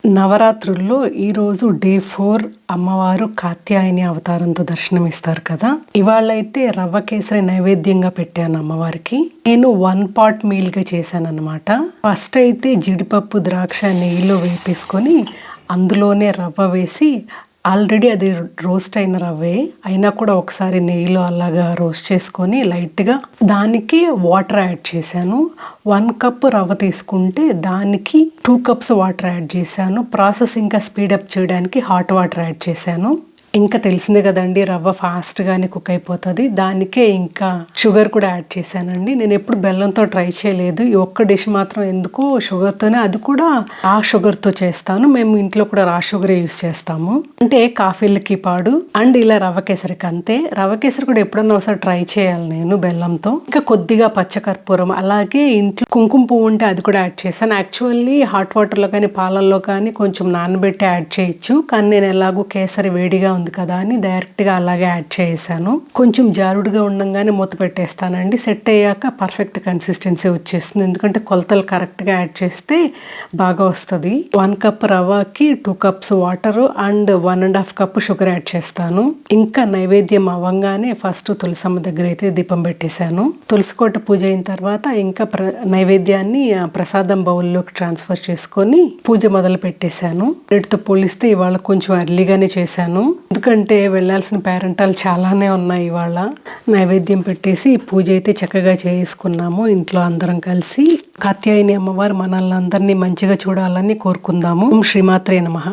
నవరాత్రుల్లో ఈరోజు డే 4 అమ్మవారు కాత్యాయని అవతారంతో దర్శనమిస్తారు కదా. ఇవాళైతే రవ్వ కేసరి నైవేద్యంగా పెట్టాను అమ్మవారికి. నేను 1 పాట్ మీల్గా చేశాను అనమాట. ఫస్ట్ అయితే జీడిపప్పు ద్రాక్ష నెయ్యిలో వేపేసుకొని అందులోనే రవ్వ వేసి, ఆల్రెడీ అది రోస్ట్ అయిన రవ్వే అయినా కూడా ఒకసారి నెయ్యిలో అలాగా రోస్ట్ చేసుకొని లైట్గా దానికి వాటర్ యాడ్ చేశాను. 1 కప్ రవ్వ తీసుకుంటే దానికి 2 కప్స్ వాటర్ యాడ్ చేశాను. ప్రాసెస్ ఇంకా స్పీడప్ చేయడానికి హాట్ వాటర్ యాడ్ చేశాను. ఇంకా తెలిసిందే కదండి, రవ్వ ఫాస్ట్గానే కుక్ అయిపోతుంది. దానికే ఇంకా షుగర్ కూడా యాడ్ చేశానండి. నేను ఎప్పుడు బెల్లంతో ట్రై చేయలేదు. ఈ ఒక్క డిష్ మాత్రం ఎందుకు షుగర్తోనే, అది కూడా రా షుగర్తో చేస్తాను. మేము ఇంట్లో కూడా రా షుగరే యూస్ చేస్తాము. అంటే కాఫీలకి పాడు అండ్ ఇలా రవ్వ కేసరికి అంతే. రవ్వ కేసరి కూడా ఎప్పుడన్నా ఒకసారి ట్రై చేయాలి నేను బెల్లంతో. ఇంకా కొద్దిగా పచ్చకర్పూరం, అలాగే ఇంట్లో కుంకుమ పువ్వు ఉంటే అది కూడా యాడ్ చేశాను. యాక్చువల్లీ హాట్ వాటర్లో కానీ పాలల్లో కానీ కొంచెం నానబెట్టి యాడ్ చేయొచ్చు, కానీ నేను ఎలాగో కేసరి వేడిగా ఉంది కదా అని డైరెక్ట్గా అలాగే యాడ్ చేసాను. కొంచెం జారుడుగా ఉండగానే మూత పెట్టేస్తానండి. సెట్ అయ్యాక పర్ఫెక్ట్ కన్సిస్టెన్సీ వచ్చేస్తుంది. ఎందుకంటే కొలతలు కరెక్ట్గా యాడ్ చేస్తే బాగా వస్తుంది. 1 కప్ రవ్వకి 2 cups water and 1.5 cup sugar add చేస్తాను. ఇంకా నైవేద్యం అవ్వగానే ఫస్ట్ తులసమ్మ దగ్గర అయితే దీపం పెట్టేశాను. తులసికోట పూజ అయిన తర్వాత ఇంకా నైవేద్యాన్ని ప్రసాదం బౌల్లోకి ట్రాన్స్ఫర్ చేసుకొని పూజ మొదలు పెట్టేశాను. రేటుతో పోలిస్తే ఇవాళ కొంచెం ఎర్లీగానే చేశాను. ఎందుకంటే వెళ్ళాల్సిన పేరెంటాలు చాలానే ఉన్నాయి. ఇవాళ నైవేద్యం పెట్టేసి పూజ అయితే చక్కగా చేసుకున్నాము ఇంట్లో అందరం కలిసి. కాత్యాయని అమ్మవారు మనల్ని అందరినీ మంచిగా చూడాలని కోరుకుందాము. శ్రీమాత్రే నమః.